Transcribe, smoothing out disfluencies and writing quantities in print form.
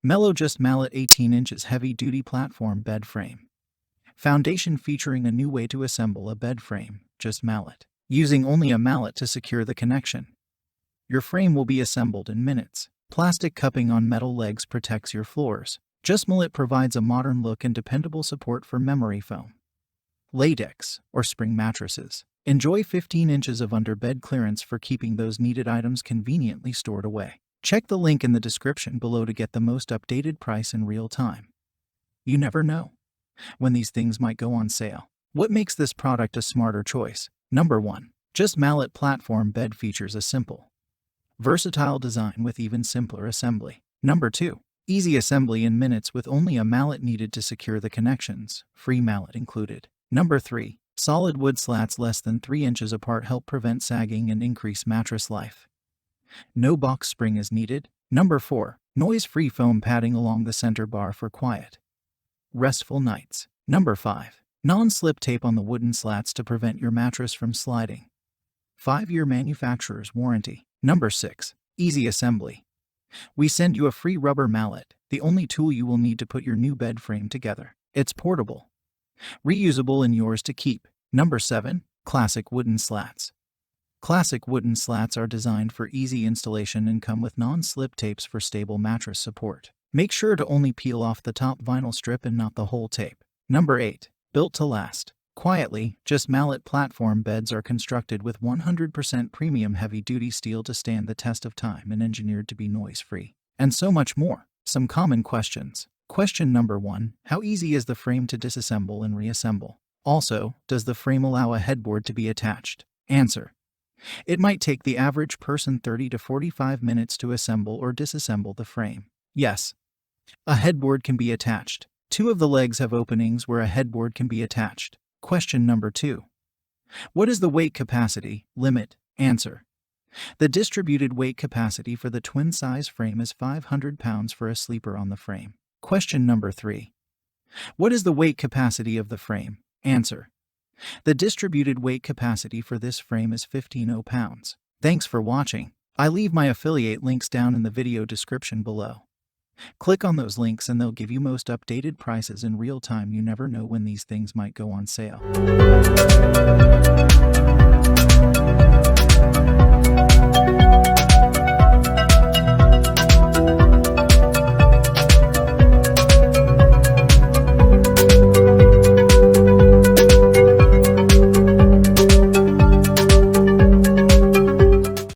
Mellow Just Mallet 18 inches heavy-duty platform bed frame. Foundation featuring a new way to assemble a bed frame, Just Mallet. Using only a mallet to secure the connection. Your frame will be assembled in minutes. Plastic cupping on metal legs protects your floors. Just Mallet provides a modern look and dependable support for memory foam, latex, or spring mattresses. Enjoy 15 inches of under-bed clearance for keeping those needed items conveniently stored away. Check the link in the description below to get the most updated price in real time. You never know when these things might go on sale. What makes this product a smarter choice? Number 1. Just Mallet platform bed features a simple, versatile design with even simpler assembly. Number 2. Easy assembly in minutes with only a mallet needed to secure the connections, free mallet included. Number 3. Solid wood slats less than 3 inches apart help prevent sagging and increase mattress life. No box spring is needed. Number 4. Noise-free foam padding along the center bar for quiet, restful nights. Number 5. Non-slip tape on the wooden slats to prevent your mattress from sliding. 5-year manufacturer's warranty. Number 6. Easy assembly. We send you a free rubber mallet, the only tool you will need to put your new bed frame together. It's portable, reusable, and yours to keep. Number 7. Classic wooden slats. Classic wooden slats are designed for easy installation and come with non-slip tapes for stable mattress support. Make sure to only peel off the top vinyl strip and not the whole tape. Number 8. Built to last. Quietly, Just Mallet platform beds are constructed with 100% premium heavy-duty steel to stand the test of time and engineered to be noise-free. And so much more. Some common questions. Question number 1. How easy is the frame to disassemble and reassemble? Also, does the frame allow a headboard to be attached? Answer. It might take the average person 30 to 45 minutes to assemble or disassemble the frame. Yes, a headboard can be attached. 2 of the legs have openings where a headboard can be attached. Question number 2. What is the weight capacity limit? Answer. The distributed weight capacity for the twin-size frame is 500 pounds for a sleeper on the frame. Question number 3. What is the weight capacity of the frame? Answer. The distributed weight capacity for this frame is 15 pounds. Thanks for watching. I leave my affiliate links down in the video description below. Click on those links and they'll give you most updated prices in real time. You never know when these things might go on sale.